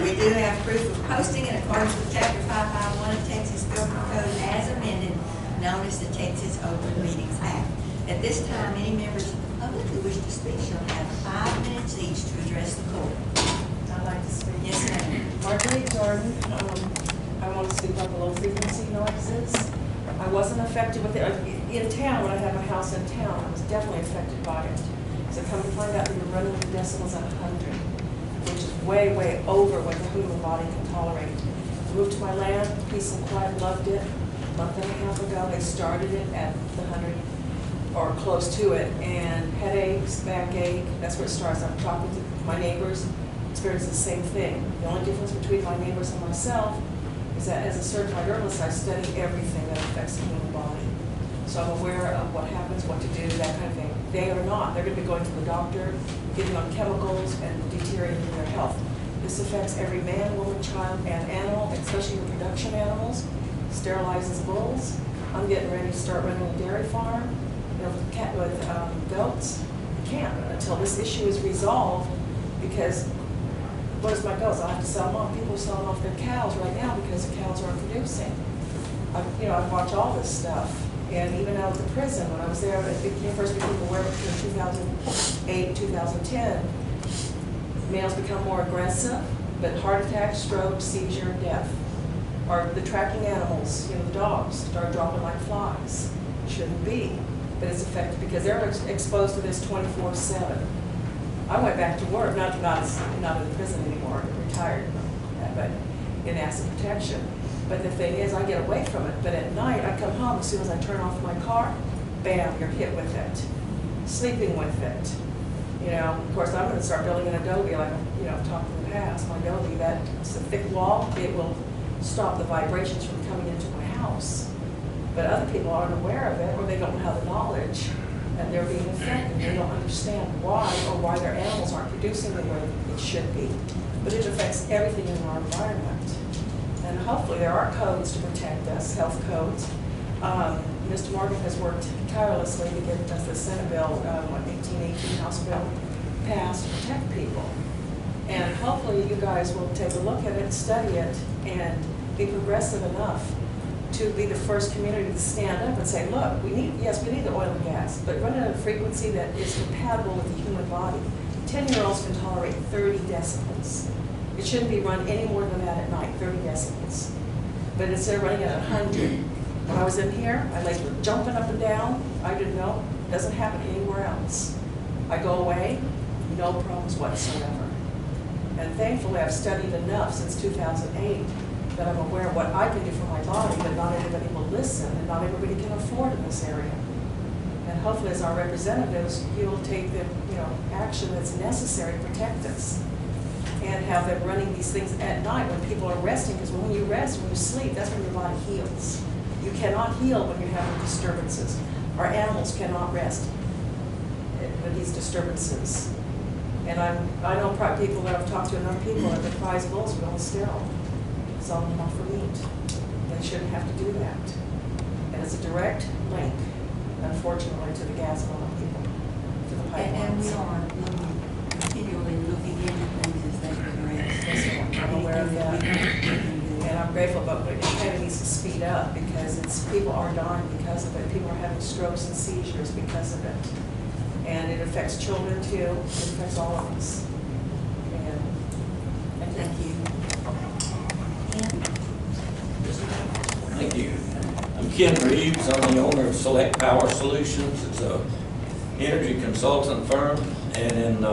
We do have proof of posting in accordance with Chapter 551 of Texas Government Code as amended, known as the Texas Open Meetings Act. At this time, any members of the public who wish to speak shall have 5 minutes each to address the court. I'd like to speak. Yes, ma'am. Marguerite Jordan. I want to speak about the low frequency noises. I wasn't affected with it. In town, when I had my house in town, I was definitely affected by it. So come to find out that you're running the decibels at 100, which is way, way over what the human body can tolerate. Moved to my land, peace and quiet, loved it. A month and a half ago, they started it at the 100 or close to it, and headaches, backache, that's where it starts. I'm talking to my neighbors, experience the same thing. The only difference between my neighbors and myself is that as a certified herbalist, I study everything that affects the human body. So I'm aware of what happens, what to do, that kind of thing. They are not. They're going to be going to the doctor, getting on chemicals, and deteriorating their health. This affects every man, woman, child, and animal, especially the production animals. Sterilizes bulls. I'm getting ready to start running a dairy farm, with goats. I can't until this issue is resolved, because what is my goals? I have to sell them off. People are selling off their cows right now because the cows aren't producing. I watch all this stuff. And even out of the prison, when I was there, it first became aware between 2008 2010, males become more aggressive, but heart attack, stroke, seizure, death. Or the tracking animals, the dogs, start dropping like flies. Shouldn't be, but it's effective because they're exposed to this 24/7. I went back to work, not in the prison anymore, retired, but in asset protection. But the thing is, I get away from it. But at night, I come home, as soon as I turn off my car, bam, you're hit with it. Sleeping with it. Of course, I'm going to start building an adobe, like I've talked in the past. My adobe, it's a thick wall. It will stop the vibrations from coming into my house. But other people aren't aware of it, or they don't have the knowledge, and they're being affected. They don't understand why, or why their animals aren't producing the way it should be. But it affects everything in our environment. And hopefully there are codes to protect us, health codes. Mr. Morgan has worked tirelessly to get the Senate bill, 1818 House bill, passed to protect people. And hopefully you guys will take a look at it, study it, and be progressive enough to be the first community to stand up and say, look, we need the oil and gas, but run at a frequency that is compatible with the human body. 10-year-olds can tolerate 30 decibels. It shouldn't be run any more than that at night, 30 decibels. But instead of running it at 100, when I was in here, my legs were jumping up and down. I didn't know. It doesn't happen anywhere else. I go away, no problems whatsoever. And thankfully, I've studied enough since 2008 that I'm aware of what I can do for my body, but not everybody will listen, and not everybody can afford in this area. And hopefully, as our representatives, you'll take the action that's necessary to protect us. And have them running these things at night when people are resting, because when you rest, when you sleep, that's when your body heals. You cannot heal when you're having disturbances. Our animals cannot rest with these disturbances. And I know people that I've talked to, enough people that the prize bulls are going sterile. Selling them off for meat. They shouldn't have to do that. And it's a direct link, unfortunately, to the gas on people, to the pipelines. And we are continually looking into things as they progress. I'm aware of that. And I'm grateful, but it kind of needs to speed up because people are dying because of it. People are having strokes and seizures because of it. And it affects children too. It affects all of us. And Thank you. Thank you. I'm Ken Reeves. I'm the owner of Select Power Solutions. It's a energy consultant firm, and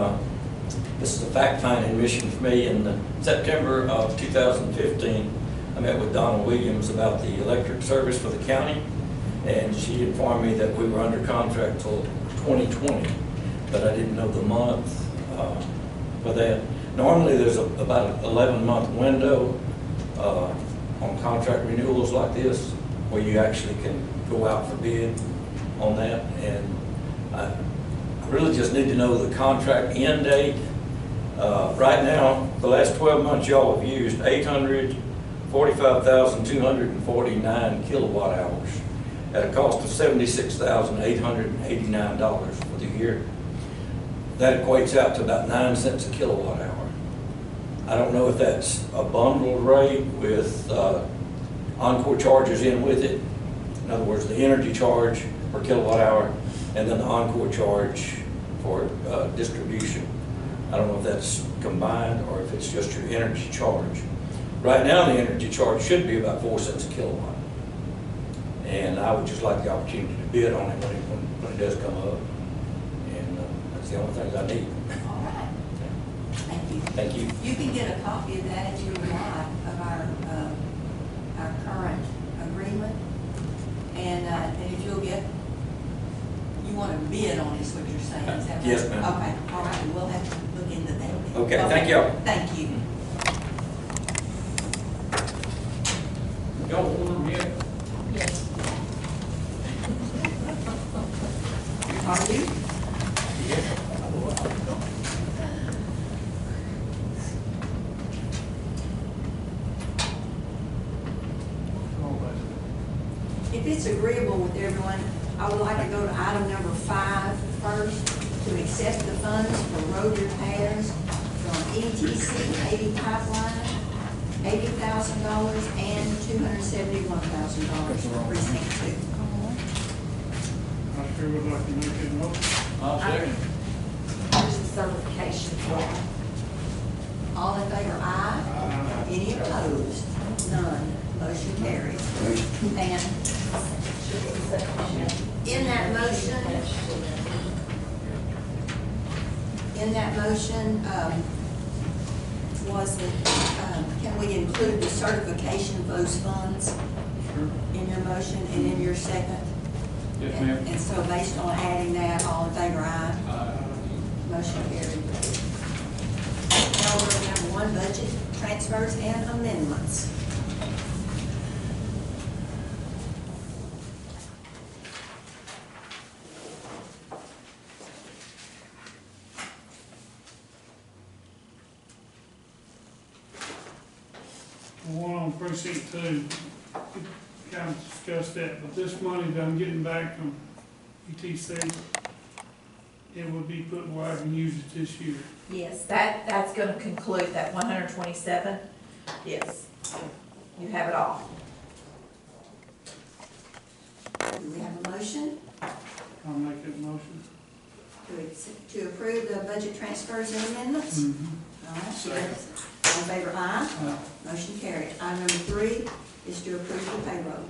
this is a fact-finding mission for me. In September of 2015, I met with Donna Williams about the electric service for the county, and she informed me that we were under contract till 2020, but I didn't know the month for that. Normally, there's about an 11-month window on contract renewals like this, where you actually can go out for bid on that, and I really just need to know the contract end date. Right now, the last 12 months, y'all have used 845,249 kilowatt hours at a cost of $76,889 for the year. That equates out to about 9 cents a kilowatt hour. I don't know if that's a bundled rate with Encore charges in with it. In other words, the energy charge per kilowatt hour, and then the Encore charge for distribution. I don't know if that's combined or if it's just your energy charge. Right now, the energy charge should be about 4 cents a kilowatt. And I would just like the opportunity to bid on it when it does come up. And that's the only things I need. All right. Thank you. Thank you. You can get a copy of that if you would like, of our current agreement. And if you'll get, you want to bid on it, is what you're saying, is that right? Yes, ma'am. Okay, all right, we'll have to look into that. Okay, thank y'all. Thank you. Y'all order them yet? Yes. Are you? If it's agreeable with everyone, I would like to go to item number 5 first, to accept the funds for road repairs from ETC 80 pipeline, $80,000 and $271,000 for precinct 2. I sure would like to make it motion. I'll second. There's the certification form. All in favor, aye. Aye. Any opposed? None. Motion carries. And in that motion, was the, can we include the certification of those funds Sure. in your motion and in your second? Yes, ma'am. And so based on adding that, all in favor, aye. Aye. Motion carried. Now we're on number 1, budget transfers and amendments. The one on precinct 2, we kind of discussed that, but this money that I'm getting back from ETC, it would be put where I can use it this year. Yes, that's gonna conclude that 127. Yes, you have it all. Do we have a motion I'll make that motion. to approve the budget transfers and amendments? All right. Second. All in favor, aye. Aye. Motion carried. Item number 3 is to approve the payroll.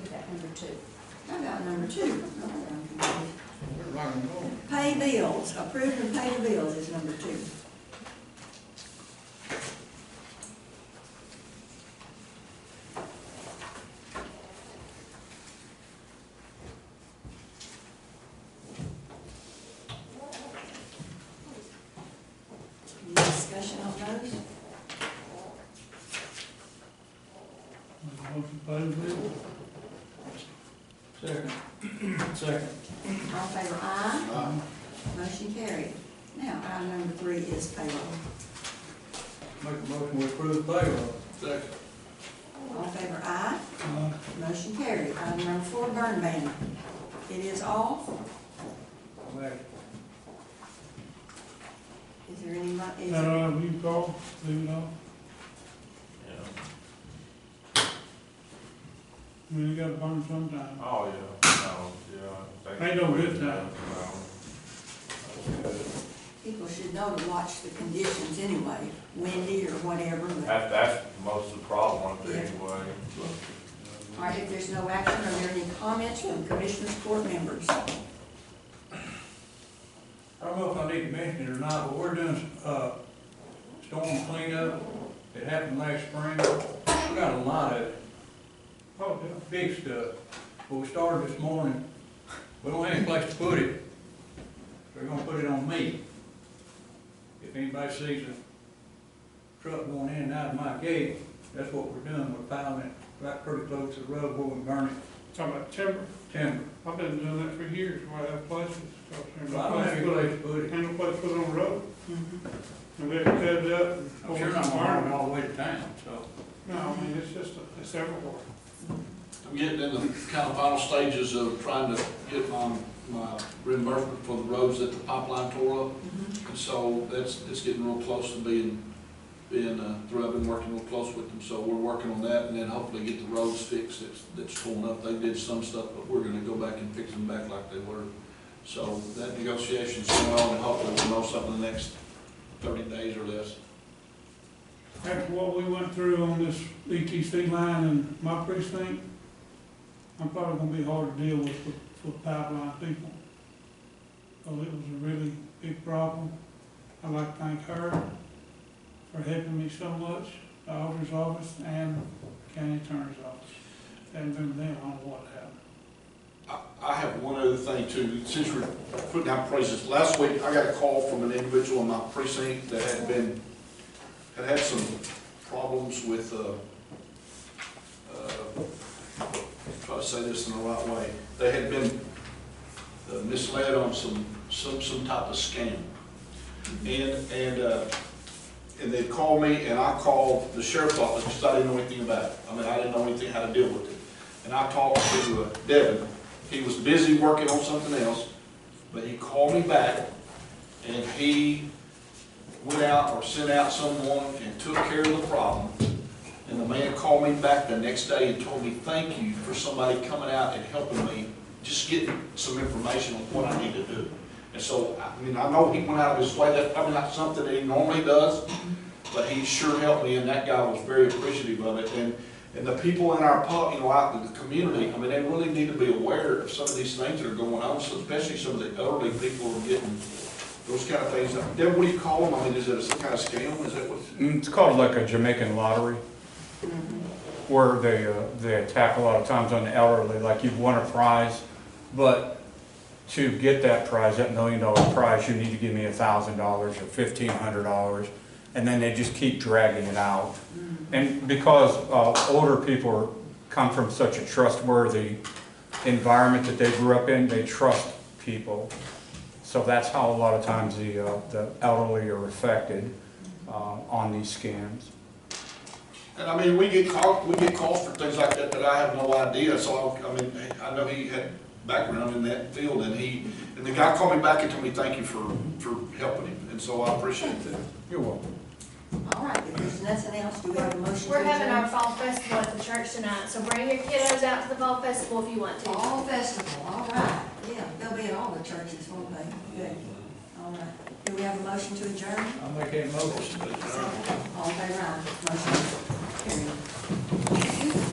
You got number 2. How about number 2? Pay bills. Approve and pay the bills is number 2. Any discussion on those? Make a motion to pay the bill. Second. Second. All in favor, aye. Motion carried. Now, item number 3 is payroll. Make a motion, we approve payroll. Second. All in favor, aye. Motion carried. Item number 4, burn ban. It is off. Is there any, is Now, there, we can call, leave it off. I mean, you gotta burn sometime. Oh, yeah, no, yeah. Ain't no good time. people should know to watch the conditions anyway, windy or whatever, but, That's most of the problem with Yeah. it anyway. all right, if there's no action, are there any comments from commissioners, court members? I don't know if I need to mention it or not, but we're doing, storm cleanup. It happened last spring. We got a lot of it, Oh, yeah. big stuff. But we started this morning, we don't have any place to put it. So we're gonna put it on me. If anybody sees a truck going in and out of my gate, that's what we're doing. We're piling it right pretty close to the road where we burn it, Talking about timber. timber. I've been doing that for years, where I have places. So I don't have any place to put it. Ain't no place to put it on the road. Mm-hmm. And we have to cut it up. And I'm sure not gonna burn it all the way to town, so. No, I mean, it's just, it's everywhere. I'm getting in the kind of final stages of trying to get my my reimbursement for the roads that the pipeline tore up. And so it's getting real close to being through. I've been working real close with them, so we're working on that, and then hopefully get the roads fixed that's torn up. They did some stuff, but we're gonna go back and fix them back like they were. So that negotiation's going on, and hopefully we'll know something in the next 30 days or less. After what we went through on this ETC line in my precinct, I'm probably gonna be hard to deal with pipeline people. So it was a really big problem. I'd like to thank her for helping me so much, the auditor's office and county attorney's office. Hadn't been there, I don't know what happened. I have one other thing too, since we're putting out prices. Last week, I got a call from an individual in my precinct that had some problems with, try to say this in the right way. They had been misled on some type of scam. And they called me, and I called the sheriff's office because I didn't know anything about it. I mean, I didn't know anything how to deal with it. And I talked to Devin. He was busy working on something else, but he called me back, and he went out or sent out someone and took care of the problem. And the man called me back the next day and told me, thank you for somebody coming out and helping me, just getting some information on what I need to do. And so, I mean, I know he went out of his way. That's probably not something that he normally does, but he sure helped me, and that guy was very appreciative of it. And the people in our pub, you know, out in the community, I mean, they really need to be aware of some of these things that are going on, so especially some of the elderly people are getting those kind of things. Then what do you call them? I mean, is it some kind of scam? Is that what? It's called like a Jamaican lottery, where they attack a lot of times on the elderly, like you've won a prize, but to get that prize, that $1 million prize, you need to give me $1,000 or $1,500, and then they just keep dragging it out. And because older people come from such a trustworthy environment that they grew up in, they trust people. So that's how a lot of times the elderly are affected on these scams. And I mean, we get calls for things like that I have no idea. So I mean, I know he had background in that field, and the guy called me back and told me thank you for helping him, and so I appreciate that. You're welcome. All right, if there's nothing else, do we have a motion? We're to having adjourn? our fall festival at the church tonight, so bring your kiddos out to the fall festival if you want to. Fall festival, all right. Yeah, they'll be at all the churches, won't they? Good. All right. Do we have a motion to adjourn? I'll make that motion. All in favor, aye. Motion carried.